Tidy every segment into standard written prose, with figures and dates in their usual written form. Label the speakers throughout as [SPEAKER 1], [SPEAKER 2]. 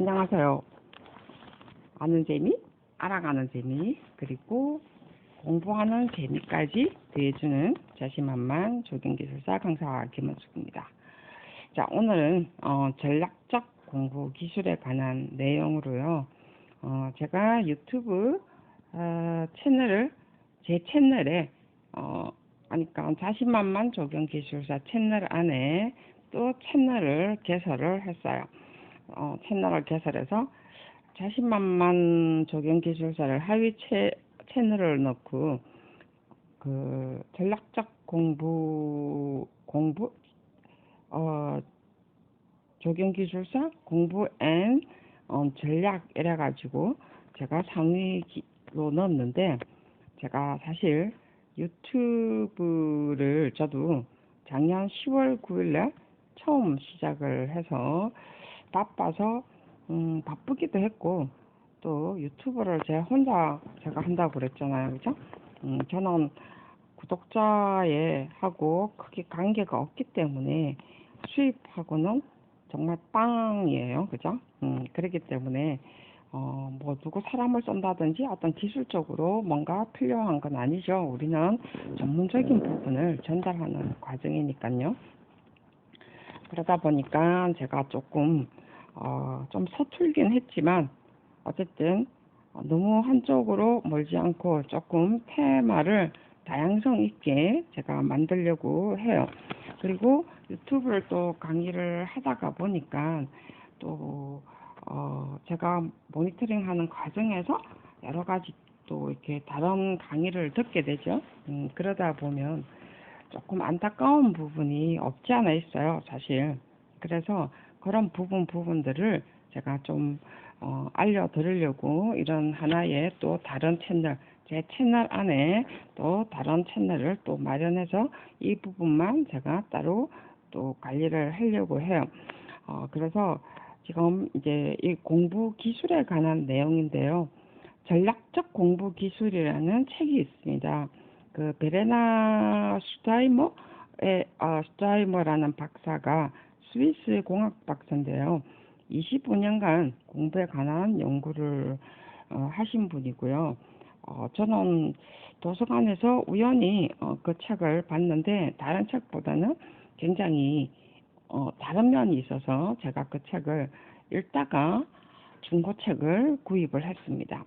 [SPEAKER 1] 안녕하세요. 아는 재미, 알아가는 재미, 그리고 공부하는 재미까지 더해주는 자신만만 조경기술사 강사 김은숙입니다. 자, 오늘은 전략적 공부 기술에 관한 내용으로요. 제가 유튜브 제 채널에 그러니까 자신만만 조경기술사 채널 안에 또 채널을 개설을 했어요. 채널을 개설해서 자신만만 조경기술사를 하위 채널을 넣고 그 전략적 공부 조경기술사 공부 앤 전략 이래가지고 제가 상위로 넣었는데, 제가 사실 유튜브를 저도 작년 10월 9일에 처음 시작을 해서 바빠서 바쁘기도 했고, 또 유튜브를 제가 한다고 그랬잖아요, 그죠? 저는 구독자에 하고 크게 관계가 없기 때문에 수입하고는 정말 빵이에요, 그죠? 그렇기 때문에 뭐 누구 사람을 쏜다든지 어떤 기술적으로 뭔가 필요한 건 아니죠. 우리는 전문적인 부분을 전달하는 과정이니까요. 그러다 보니까 제가 조금 좀 서툴긴 했지만 어쨌든 너무 한쪽으로 몰지 않고 조금 테마를 다양성 있게 제가 만들려고 해요. 그리고 유튜브를 또 강의를 하다가 보니까 또 제가 모니터링 하는 과정에서 여러 가지 또 이렇게 다른 강의를 듣게 되죠. 그러다 보면 조금 안타까운 부분이 없지 않아 있어요, 사실. 그래서 그런 부분들을 제가 좀 알려드리려고 이런 하나의 또 다른 채널, 제 채널 안에 또 다른 채널을 또 마련해서 이 부분만 제가 따로 또 관리를 하려고 해요. 그래서 지금 이제 이 공부 기술에 관한 내용인데요. 전략적 공부 기술이라는 책이 있습니다. 그 베레나 슈타이머라는 박사가 스위스 공학 박사인데요. 25년간 공부에 관한 연구를 하신 분이고요. 저는 도서관에서 우연히 그 책을 봤는데 다른 책보다는 굉장히 다른 면이 있어서 제가 그 책을 읽다가 중고책을 구입을 했습니다.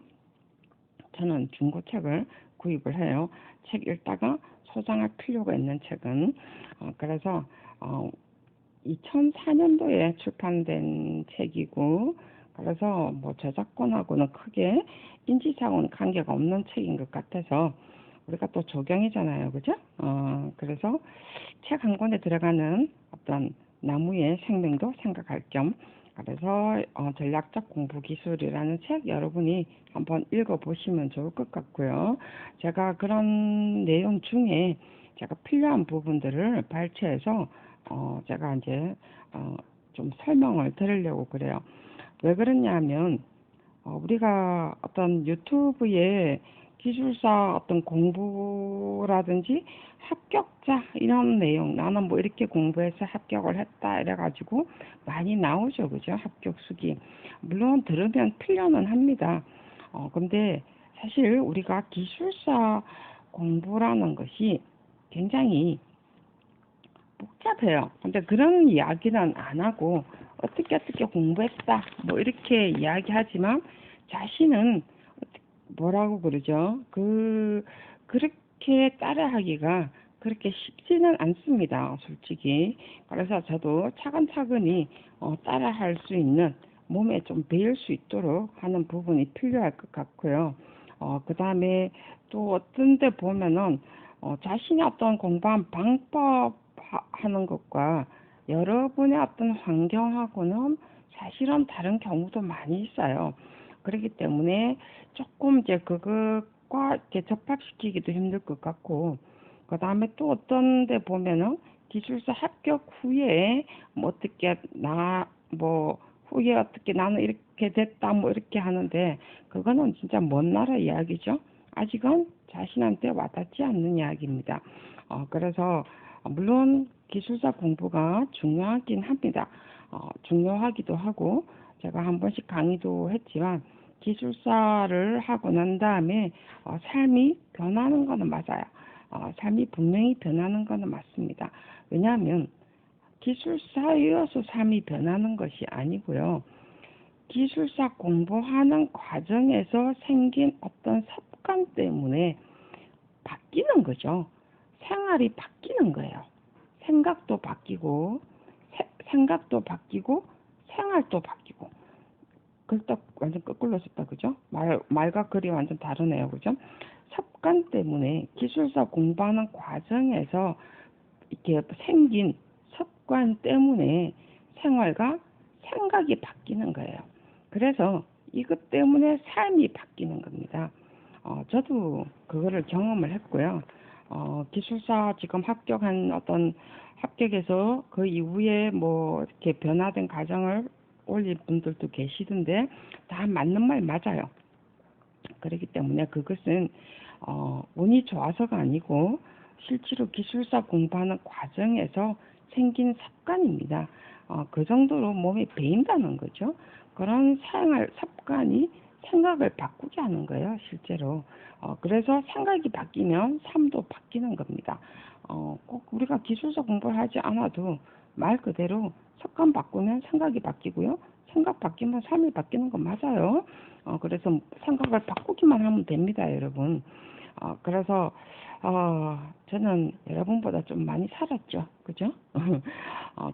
[SPEAKER 1] 저는 중고책을 구입을 해요. 책 읽다가 소장할 필요가 있는 책은. 그래서 2004년도에 출판된 책이고, 그래서 뭐 저작권하고는 크게 인지상은 관계가 없는 책인 것 같아서, 우리가 또 조경이잖아요, 그죠? 그래서 책 한 권에 들어가는 어떤 나무의 생명도 생각할 겸, 그래서 전략적 공부 기술이라는 책 여러분이 한번 읽어보시면 좋을 것 같고요. 제가 그런 내용 중에 제가 필요한 부분들을 발췌해서 제가 이제 좀 설명을 드리려고 그래요. 왜 그러냐면 우리가 어떤 유튜브에 기술사 어떤 공부라든지 합격자 이런 내용, 나는 뭐 이렇게 공부해서 합격을 했다 이래가지고 많이 나오죠, 그죠? 합격 수기. 물론 들으면 필요는 합니다. 근데 사실 우리가 기술사 공부라는 것이 굉장히 복잡해요. 근데 그런 이야기는 안 하고 어떻게 공부했다 뭐 이렇게 이야기하지만 자신은 뭐라고 그러죠? 그렇게 따라하기가 그렇게 쉽지는 않습니다, 솔직히. 그래서 저도 차근차근히 따라할 수 있는 몸에 좀 배울 수 있도록 하는 부분이 필요할 것 같고요. 그 다음에 또 어떤 데 보면은 자신이 어떤 공부한 방법 하는 것과 여러분의 어떤 환경하고는 사실은 다른 경우도 많이 있어요. 그렇기 때문에 조금 이제 그것과 이렇게 접합시키기도 힘들 것 같고, 그 다음에 또 어떤 데 보면은 기술사 합격 후에 뭐 어떻게 후에 어떻게 나는 이렇게 됐다 뭐 이렇게 하는데, 그거는 진짜 먼 나라 이야기죠. 아직은 자신한테 와닿지 않는 이야기입니다. 그래서 물론 기술사 공부가 중요하긴 합니다. 중요하기도 하고, 제가 한 번씩 강의도 했지만 기술사를 하고 난 다음에 삶이 변하는 거는 맞아요. 삶이 분명히 변하는 거는 맞습니다. 왜냐하면 기술사이어서 삶이 변하는 것이 아니고요. 기술사 공부하는 과정에서 생긴 어떤 습관 때문에 바뀌는 거죠. 생활이 바뀌는 거예요. 생각도 바뀌고, 생각도 바뀌고, 생활도 바뀌고. 글딱 완전 거꾸로 썼다, 그죠? 말과 글이 완전 다르네요, 그죠? 습관 때문에 기술사 공부하는 과정에서 이렇게 생긴 습관 때문에 생활과 생각이 바뀌는 거예요. 그래서 이것 때문에 삶이 바뀌는 겁니다. 저도 그거를 경험을 했고요. 기술사 지금 합격한 어떤 합격해서 그 이후에 뭐 이렇게 변화된 가정을 올린 분들도 계시던데 다 맞는 말 맞아요. 그렇기 때문에 그것은 운이 좋아서가 아니고 실제로 기술사 공부하는 과정에서 생긴 습관입니다. 그 정도로 몸에 배인다는 거죠. 그런 생활 습관이 생각을 바꾸게 하는 거예요, 실제로. 그래서 생각이 바뀌면 삶도 바뀌는 겁니다. 꼭 우리가 기술사 공부를 하지 않아도 말 그대로 습관 바꾸면 생각이 바뀌고요. 생각 바뀌면 삶이 바뀌는 건 맞아요. 그래서 생각을 바꾸기만 하면 됩니다, 여러분. 그래서 저는 여러분보다 좀 많이 살았죠, 그죠?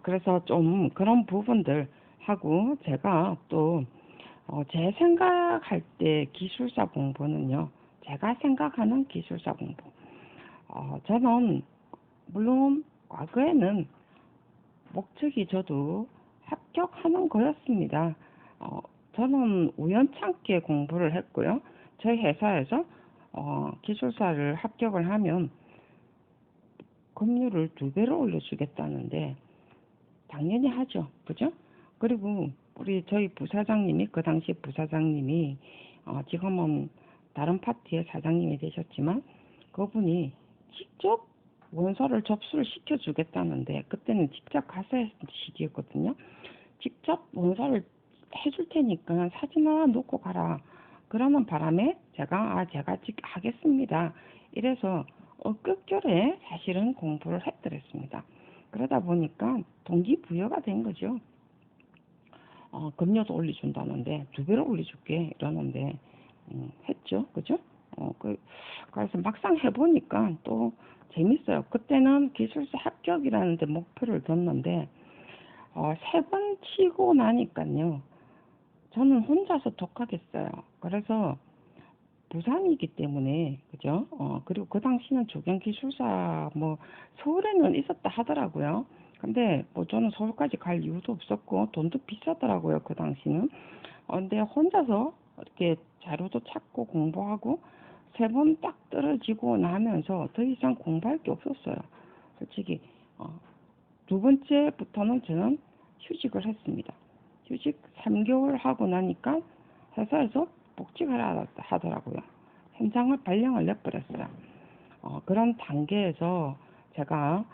[SPEAKER 1] 그래서 좀 그런 부분들 하고 제가 또 제 생각할 때 기술사 공부는요, 제가 생각하는 기술사 공부. 저는 물론 과거에는 목적이 저도 합격하는 거였습니다. 저는 우연찮게 공부를 했고요. 저희 회사에서 기술사를 합격을 하면 급료를 2배로 올려주겠다는데 당연히 하죠. 그죠? 그리고 저희 부사장님이 그 당시 부사장님이 지금은 다른 파트의 사장님이 되셨지만 그분이 직접 원서를 접수를 시켜주겠다는데 그때는 직접 가서 했을 시기였거든요. 직접 원서를 해줄 테니까 사진 하나 놓고 가라. 그러는 바람에 제가 하겠습니다. 이래서 끝결에 사실은 공부를 했더랬습니다. 그러다 보니까 동기부여가 된 거죠. 급료도 올려준다는데 2배로 올려줄게 이러는데 했죠, 그죠? 그래서 막상 해보니까 또 재밌어요. 그때는 기술사 합격이라는 데 목표를 뒀는데 3번 치고 나니까요. 저는 혼자서 독학했어요. 그래서 부산이기 때문에 그죠? 그리고 그 당시는 조경기술사 뭐 서울에는 있었다 하더라고요. 근데 뭐 저는 서울까지 갈 이유도 없었고 돈도 비싸더라고요. 그 당시는. 근데 혼자서 이렇게 자료도 찾고 공부하고 3번 딱 떨어지고 나면서 더 이상 공부할 게 없었어요. 솔직히 2번째부터는 저는 휴직을 했습니다. 휴직 3개월 하고 나니까 회사에서 복직을 하더라고요. 현장을 발령을 내버렸어요. 그런 단계에서 제가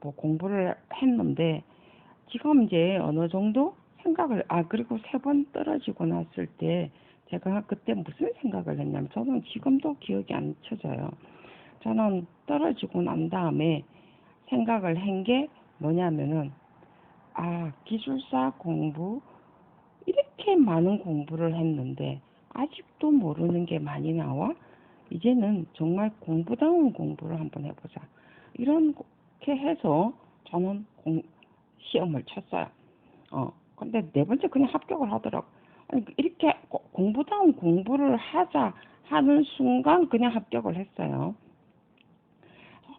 [SPEAKER 1] 뭐 공부를 했는데 지금 이제 어느 정도 생각을 그리고 3번 떨어지고 났을 때 제가 그때 무슨 생각을 했냐면 저는 지금도 기억이 안 쳐져요. 저는 떨어지고 난 다음에 생각을 한 게 뭐냐면은 기술사 공부 이렇게 많은 공부를 했는데 아직도 모르는 게 많이 나와? 이제는 정말 공부다운 공부를 한번 해보자. 이렇게 해서 저는 시험을 쳤어요. 근데 4번째 그냥 합격을 하더라고. 아니, 이렇게 공부다운 공부를 하자 하는 순간 그냥 합격을 했어요.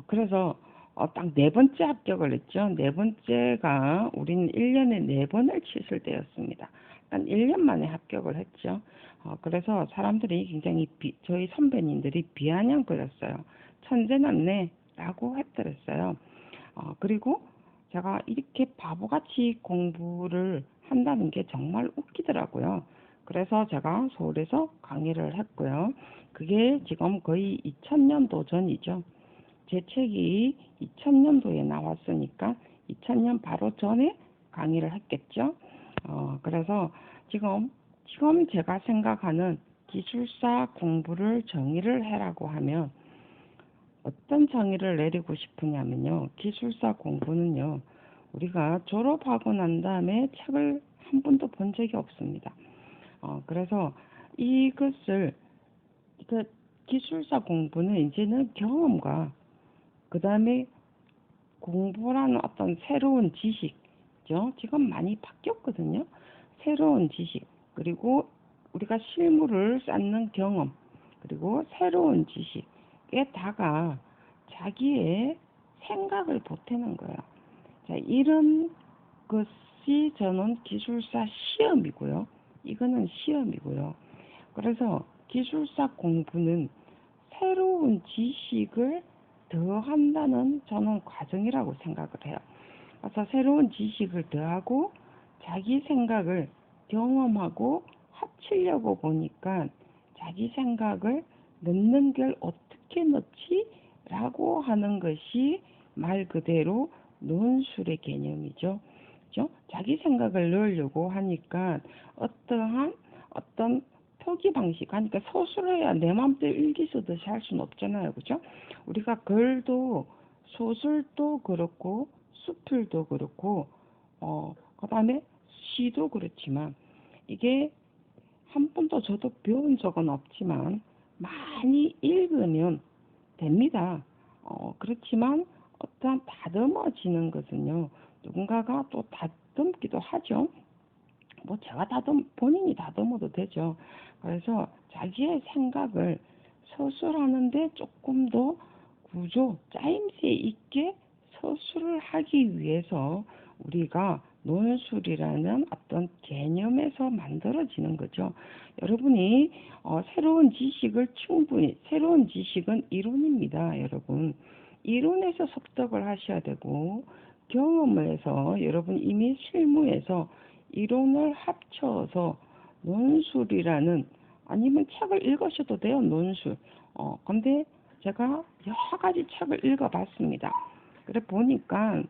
[SPEAKER 1] 그래서 딱 4번째 합격을 했죠. 4번째가 우리는 1년에 4번을 치실 때였습니다. 한 1년 만에 합격을 했죠. 그래서 사람들이 굉장히 저희 선배님들이 비아냥거렸어요. 천재났네 라고 했더랬어요. 그리고 제가 이렇게 바보같이 공부를 한다는 게 정말 웃기더라고요. 그래서 제가 서울에서 강의를 했고요. 그게 지금 거의 2000년도 전이죠. 제 책이 2000년도에 나왔으니까 2000년 바로 전에 강의를 했겠죠. 그래서 지금 제가 생각하는 기술사 공부를 정의를 해라고 하면 어떤 정의를 내리고 싶으냐면요. 기술사 공부는요. 우리가 졸업하고 난 다음에 책을 한 번도 본 적이 없습니다. 그래서 이것을 그 기술사 공부는 이제는 경험과 그 다음에 공부라는 어떤 새로운 지식죠. 지금 많이 바뀌었거든요. 새로운 지식 그리고 우리가 실물을 쌓는 경험 그리고 새로운 지식에다가 자기의 생각을 보태는 거예요. 자, 이런 것이 저는 기술사 시험이고요. 이거는 시험이고요. 그래서 기술사 공부는 새로운 지식을 더한다는 저는 과정이라고 생각을 해요. 그래서 새로운 지식을 더하고 자기 생각을 경험하고 합치려고 보니까 자기 생각을 넣는 걸 어떻게 넣지? 라고 하는 것이 말 그대로 논술의 개념이죠. 그죠? 자기 생각을 넣으려고 하니까 어떤 표기 방식, 그러니까 서술을 해야 내 맘대로 일기 쓰듯이 할 수는 없잖아요. 그죠? 우리가 글도, 소설도 그렇고, 수필도 그렇고, 그 다음에 시도 그렇지만, 이게 한 번도 저도 배운 적은 없지만, 많이 읽으면 됩니다. 그렇지만, 어떤 다듬어지는 것은요, 누군가가 또 다듬기도 하죠. 뭐 제가 본인이 다듬어도 되죠. 그래서 자기의 생각을 서술하는데 조금 더 짜임새 있게 서술을 하기 위해서 우리가 논술이라는 어떤 개념에서 만들어지는 거죠. 여러분이 새로운 지식은 이론입니다. 여러분. 이론에서 습득을 하셔야 되고 경험을 해서 여러분 이미 실무에서 이론을 합쳐서 논술이라는 아니면 책을 읽으셔도 돼요. 논술. 근데 제가 여러 가지 책을 읽어봤습니다. 그래 보니까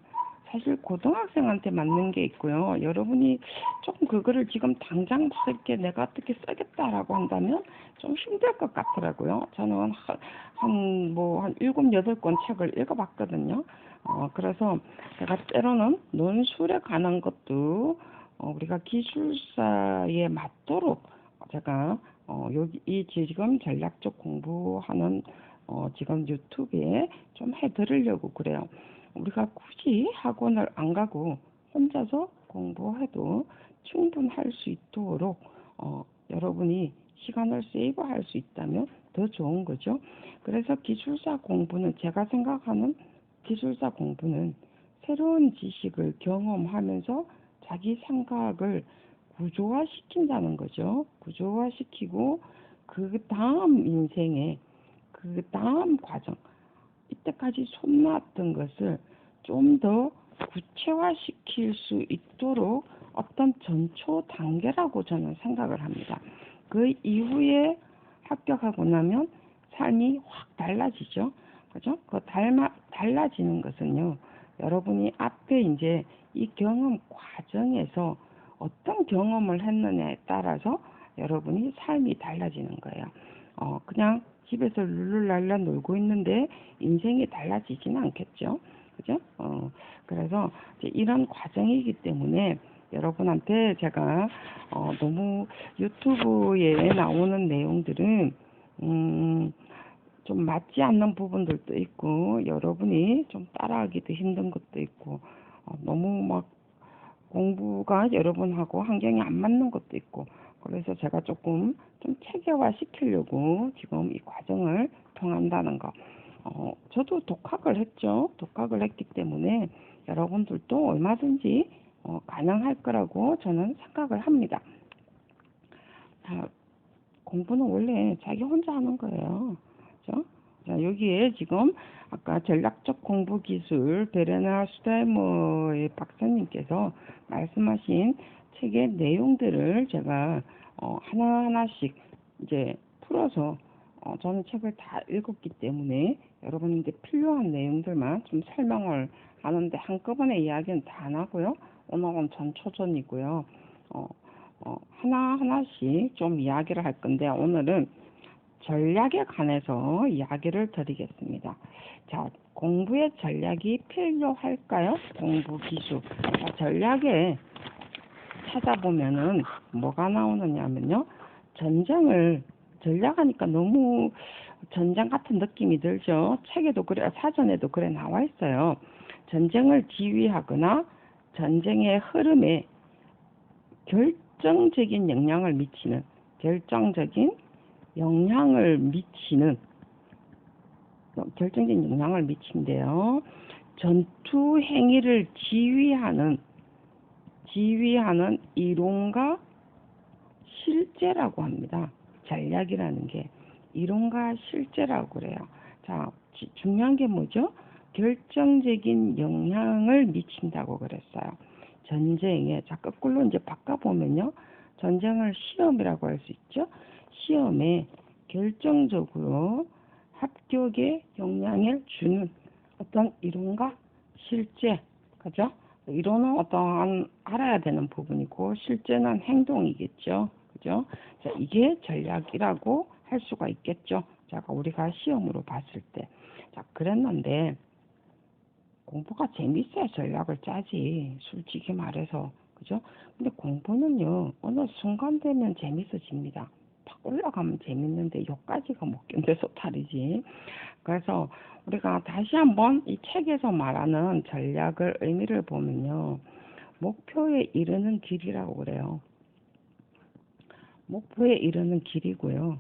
[SPEAKER 1] 사실 고등학생한테 맞는 게 있고요. 여러분이 조금 그거를 지금 당장 쓸게 내가 어떻게 쓰겠다라고 한다면 좀 힘들 것 같더라고요. 저는 한 7, 8권 책을 읽어봤거든요. 그래서 제가 때로는 논술에 관한 것도 우리가 기술사에 맞도록 제가 여기 지금 전략적 공부하는 지금 유튜브에 좀 해드리려고 그래요. 우리가 굳이 학원을 안 가고 혼자서 공부해도 충분할 수 있도록 여러분이 시간을 세이브할 수 있다면 더 좋은 거죠. 그래서 제가 생각하는 기술사 공부는 새로운 지식을 경험하면서 자기 생각을 구조화시킨다는 거죠. 구조화시키고 그 다음 인생에 그 다음 과정 이때까지 손놨던 것을 좀 더 구체화시킬 수 있도록 어떤 전초 단계라고 저는 생각을 합니다. 그 이후에 합격하고 나면 삶이 확 달라지죠. 그죠? 달라지는 것은요. 여러분이 앞에 이제 이 경험 과정에서 어떤 경험을 했느냐에 따라서 여러분이 삶이 달라지는 거예요. 그냥 집에서 룰루랄라 놀고 있는데 인생이 달라지지는 않겠죠. 그죠? 그래서 이런 과정이기 때문에 여러분한테 제가 너무 유튜브에 나오는 내용들은 좀 맞지 않는 부분들도 있고 여러분이 좀 따라하기도 힘든 것도 있고 너무 막 공부가 여러분하고 환경이 안 맞는 것도 있고 그래서 제가 조금 좀 체계화 시키려고 지금 이 과정을 통한다는 거. 저도 독학을 했죠. 독학을 했기 때문에 여러분들도 얼마든지 가능할 거라고 저는 생각을 합니다. 자, 공부는 원래 자기 혼자 하는 거예요. 그렇죠? 자, 여기에 지금 아까 전략적 공부 기술 베레나 슈타이머의 박사님께서 말씀하신 책의 내용들을 제가 하나하나씩 이제 풀어서 저는 책을 다 읽었기 때문에 여러분한테 필요한 내용들만 좀 설명을 하는데 한꺼번에 이야기는 다 안 하고요. 오늘은 전초전이고요. 하나하나씩 좀 이야기를 할 건데, 오늘은 전략에 관해서 이야기를 드리겠습니다. 자, 공부에 전략이 필요할까요? 공부 기술. 전략에 찾아보면은 뭐가 나오느냐면요. 전략하니까 너무 전쟁 같은 느낌이 들죠. 책에도 그래, 사전에도 그래 나와 있어요. 전쟁을 지휘하거나 전쟁의 흐름에 결정적인 영향을 미친대요. 전투 행위를 지휘하는 이론과 실제라고 합니다. 전략이라는 게 이론과 실제라고 그래요. 자, 중요한 게 뭐죠? 결정적인 영향을 미친다고 그랬어요. 전쟁에, 자, 거꾸로 이제 바꿔보면요. 전쟁을 시험이라고 할 수 있죠. 시험에 결정적으로 합격에 영향을 주는 어떤 이론과 실제, 그죠? 이론은 어떠한 알아야 되는 부분이고, 실제는 행동이겠죠. 그죠? 자, 이게 전략이라고 할 수가 있겠죠. 자, 우리가 시험으로 봤을 때. 자, 그랬는데, 공부가 재밌어야 전략을 짜지. 솔직히 말해서. 그죠? 근데 공부는요, 어느 순간 되면 재밌어집니다. 팍 올라가면 재밌는데, 여기까지가 못 견뎌서 탈이지. 그래서 우리가 다시 한번 이 책에서 말하는 전략을 의미를 보면요. 목표에 이르는 길이라고 그래요. 목표에 이르는 길이고요.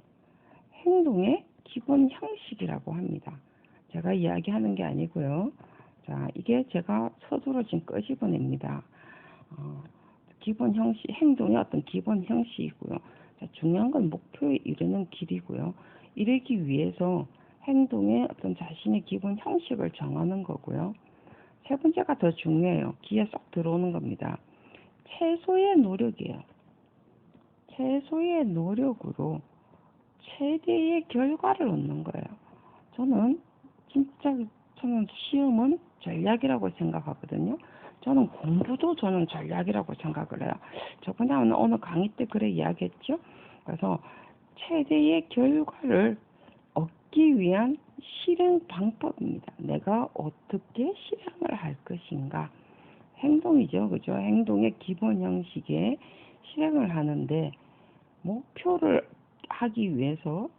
[SPEAKER 1] 행동의 기본 형식이라고 합니다. 제가 이야기하는 게 아니고요. 자, 이게 제가 서두로 지금 끄집어냅니다. 기본 형식, 행동의 어떤 기본 형식이고요. 자, 중요한 건 목표에 이르는 길이고요. 이르기 위해서 행동의 어떤 자신의 기본 형식을 정하는 거고요. 세 번째가 더 중요해요. 귀에 쏙 들어오는 겁니다. 최소의 노력이에요. 최소의 노력으로 최대의 결과를 얻는 거예요. 저는 시험은 전략이라고 생각하거든요. 저는 공부도 전략이라고 생각을 해요. 저번에 오늘 강의 때 그래 이야기했죠. 그래서 최대의 결과를 얻기 위한 실행 방법입니다. 내가 어떻게 실행을 할 것인가. 행동이죠. 그죠? 행동의 기본 형식에 실행을 하는데 목표를 하기 위해서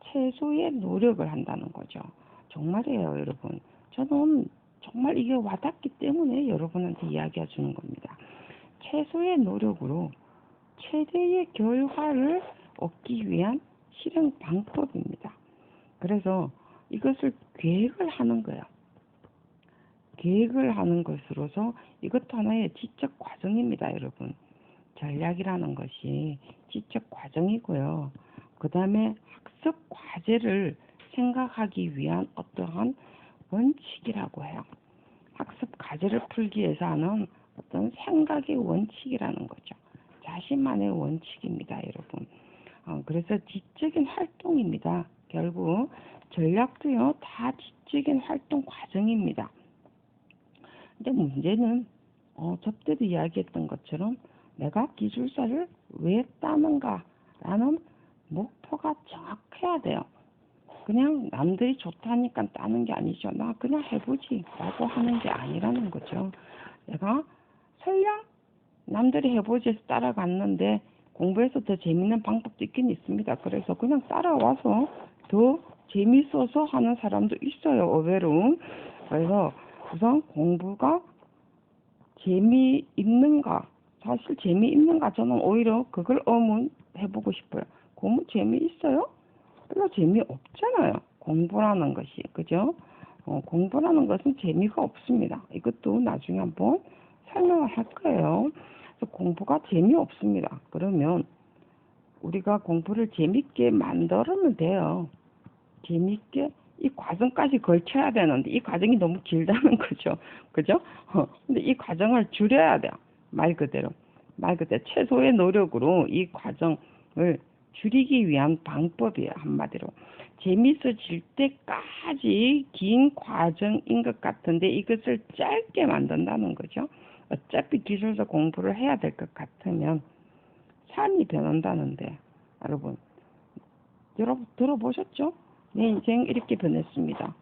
[SPEAKER 1] 최소의 노력을 한다는 거죠. 정말이에요, 여러분. 저는 정말 이게 와닿기 때문에 여러분한테 이야기해 주는 겁니다. 최소의 노력으로 최대의 결과를 얻기 위한 실행 방법입니다. 그래서 이것을 계획을 하는 거예요. 계획을 하는 것으로서 이것도 하나의 지적 과정입니다, 여러분. 전략이라는 것이 지적 과정이고요. 그 다음에 학습 과제를 생각하기 위한 어떠한 원칙이라고 해요. 학습 과제를 풀기 위해서 하는 어떤 생각의 원칙이라는 거죠. 자신만의 원칙입니다, 여러분. 그래서 지적인 활동입니다. 결국 전략도요, 다 지적인 활동 과정입니다. 근데 문제는 접대도 이야기했던 것처럼 내가 기술사를 왜 따는가라는 목표가 정확해야 돼요. 그냥 남들이 좋다니까 따는 게 아니죠. 나 그냥 해보지 라고 하는 게 아니라는 거죠. 내가 설령 남들이 해보지 해서 따라갔는데 공부해서 더 재밌는 방법도 있긴 있습니다. 그래서 그냥 따라와서 더 재밌어서 하는 사람도 있어요, 의외로. 그래서 우선 공부가 재미있는가, 사실 재미있는가, 저는 오히려 그걸 의문해보고 싶어요. 공부 재미있어요? 별로 재미없잖아요, 공부라는 것이. 그죠? 공부라는 것은 재미가 없습니다. 이것도 나중에 한번 설명을 할 거예요. 그래서 공부가 재미없습니다. 그러면 우리가 공부를 재밌게 만들면 돼요. 재밌게 이 과정까지 걸쳐야 되는데 이 과정이 너무 길다는 거죠. 그죠? 근데 이 과정을 줄여야 돼요. 말 그대로 최소의 노력으로 이 과정을 줄이기 위한 방법이에요. 한마디로 재밌어질 때까지 긴 과정인 것 같은데 이것을 짧게 만든다는 거죠. 어차피 기술서 공부를 해야 될 것 같으면 삶이 변한다는데, 여러분 들어보셨죠? 내 인생 이렇게 변했습니다.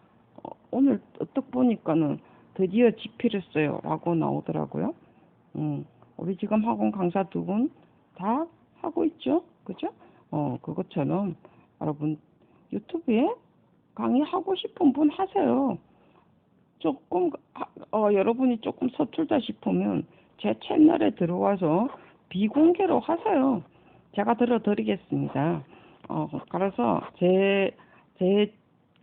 [SPEAKER 1] 오늘 딱 보니까는 드디어 집필을 써요 라고 나오더라고요. 우리 지금 학원 강사 두 분 다 하고 있죠? 그죠? 그것처럼 여러분 유튜브에 강의하고 싶은 분 하세요. 조금 여러분이 조금 서툴다 싶으면 제 채널에 들어와서 비공개로 하세요. 제가 들어드리겠습니다. 그래서 제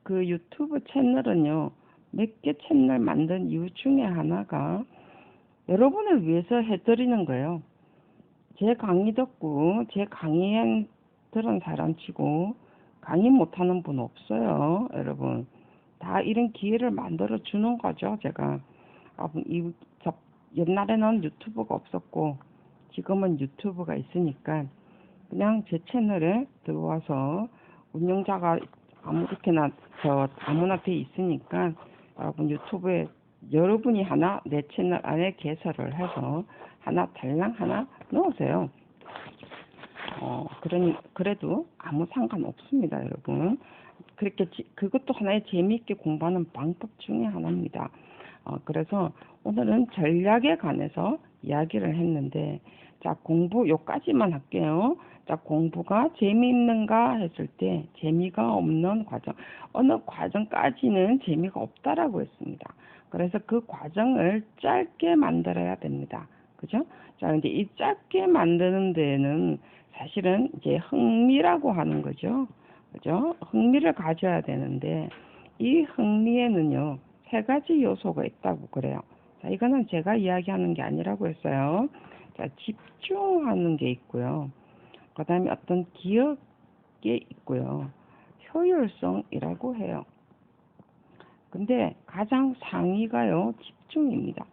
[SPEAKER 1] 그 유튜브 채널은요, 몇 개 채널 만든 이유 중에 하나가 여러분을 위해서 해드리는 거예요. 제 강의 듣고 제 강의 들은 사람 치고 강의 못하는 분 없어요, 여러분. 다 이런 기회를 만들어 주는 거죠, 제가. 옛날에는 유튜브가 없었고 지금은 유튜브가 있으니까 그냥 제 채널에 들어와서 운영자가 아무나 돼 있으니까 여러분 유튜브에 여러분이 하나 내 채널 안에 개설을 해서 하나 달랑 하나 넣으세요. 그래도 아무 상관 없습니다, 여러분. 그것도 하나의 재미있게 공부하는 방법 중에 하나입니다. 그래서 오늘은 전략에 관해서 이야기를 했는데, 자, 공부 요까지만 할게요. 자, 공부가 재미있는가 했을 때 재미가 없는 과정, 어느 과정까지는 재미가 없다라고 했습니다. 그래서 그 과정을 짧게 만들어야 됩니다. 그죠? 자, 근데 이 짧게 만드는 데는 사실은 이제 흥미라고 하는 거죠. 그죠? 흥미를 가져야 되는데 이 흥미에는요, 세 가지 요소가 있다고 그래요. 자, 이거는 제가 이야기하는 게 아니라고 했어요. 자, 집중하는 게 있고요. 그 다음에 어떤 기억이 있고요. 효율성이라고 해요. 근데 가장 상위가요, 집중입니다.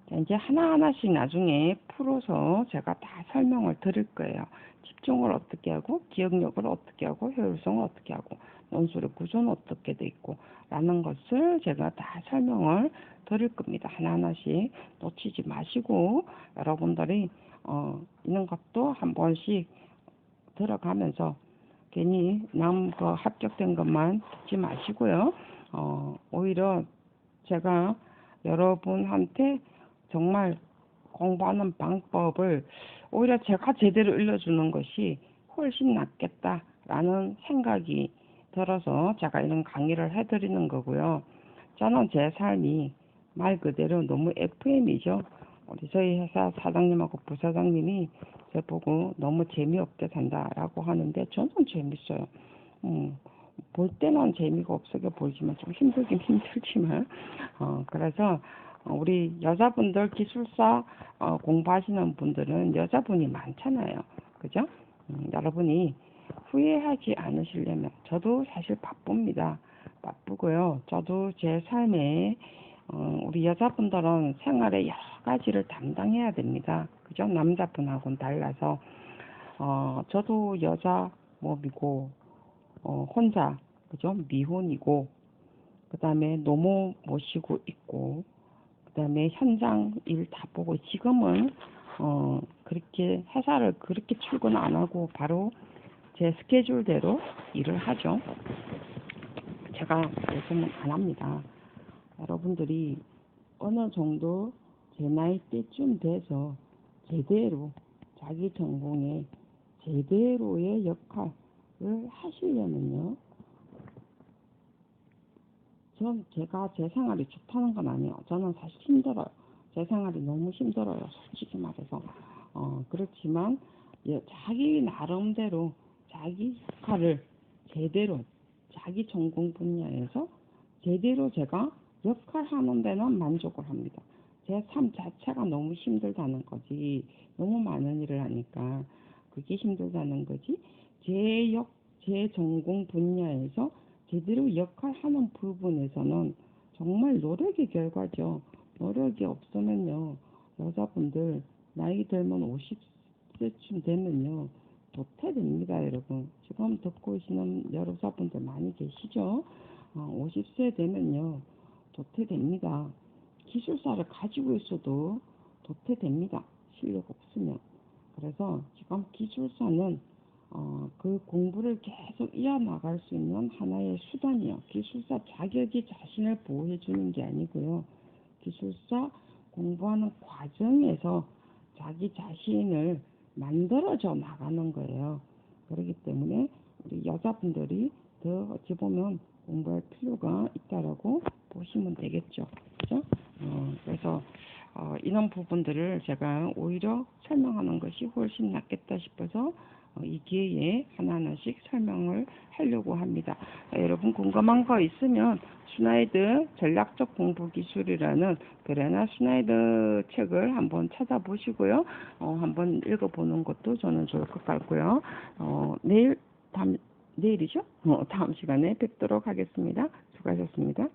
[SPEAKER 1] 자, 이제 하나하나씩 나중에 풀어서 제가 다 설명을 드릴 거예요. 집중을 어떻게 하고, 기억력을 어떻게 하고, 효율성을 어떻게 하고, 논술의 구조는 어떻게 돼 있고, 라는 것을 제가 다 설명을 드릴 겁니다. 하나하나씩 놓치지 마시고, 여러분들이, 있는 것도 한 번씩 들어가면서, 괜히 합격된 것만 듣지 마시고요. 오히려 제가 여러분한테 정말 공부하는 방법을 오히려 제가 제대로 일러주는 것이 훨씬 낫겠다라는 생각이 들어서 제가 이런 강의를 해드리는 거고요. 저는 제 삶이 말 그대로 너무 FM이죠. 우리 저희 회사 사장님하고 부사장님이 저보고 너무 재미없게 산다라고 하는데 저는 재밌어요. 볼 때는 재미가 없게 보이지만 좀 힘들긴 힘들지만 그래서 우리 여자분들 기술사 공부하시는 분들은 여자분이 많잖아요. 그죠? 여러분이 후회하지 않으시려면 저도 사실 바쁩니다. 바쁘고요. 저도 제 삶에 우리 여자분들은 생활의 여러 가지를 담당해야 됩니다. 그죠? 남자분하고는 달라서 저도 여자 몸이고 혼자 그죠? 미혼이고 그 다음에 노모 모시고 있고 그 다음에 현장 일 다 보고 지금은 그렇게 회사를 그렇게 출근 안 하고 바로 제 스케줄대로 일을 하죠. 제가 요즘은 안 합니다. 여러분들이 어느 정도 제 나이 때쯤 돼서 제대로 자기 전공에 제대로의 역할을 하시려면요. 제가 제 생활이 좋다는 건 아니에요. 저는 사실 힘들어요. 제 생활이 너무 힘들어요. 솔직히 말해서. 그렇지만 자기 나름대로 자기 역할을 제대로 자기 전공 분야에서 제대로 제가 역할하는 데는 만족을 합니다. 제 삶 자체가 너무 힘들다는 거지. 너무 많은 일을 하니까 그게 힘들다는 거지. 제 전공 분야에서 제대로 역할하는 부분에서는 정말 노력의 결과죠. 노력이 없으면요. 여자분들 나이 들면 50세쯤 되면요. 도태됩니다, 여러분. 지금 듣고 계시는 여러분들 많이 계시죠? 50세 되면요. 도태됩니다. 기술사를 가지고 있어도 도태됩니다. 실력 없으면. 그래서 지금 기술사는 그 공부를 계속 이어나갈 수 있는 하나의 수단이요. 기술사 자격이 자신을 보호해 주는 게 아니고요. 기술사 공부하는 과정에서 자기 자신을 만들어져 나가는 거예요. 그렇기 때문에 우리 여자분들이 더 어찌 보면 공부할 필요가 있다라고 보시면 되겠죠. 그죠? 그래서 이런 부분들을 제가 오히려 설명하는 것이 훨씬 낫겠다 싶어서 이 기회에 하나하나씩 설명을 하려고 합니다. 여러분 궁금한 거 있으면 슈나이드 전략적 공부 기술이라는 브레나 슈나이드 책을 한번 찾아보시고요. 한번 읽어보는 것도 저는 좋을 것 같고요. 내일이죠? 다음 시간에 뵙도록 하겠습니다. 수고하셨습니다.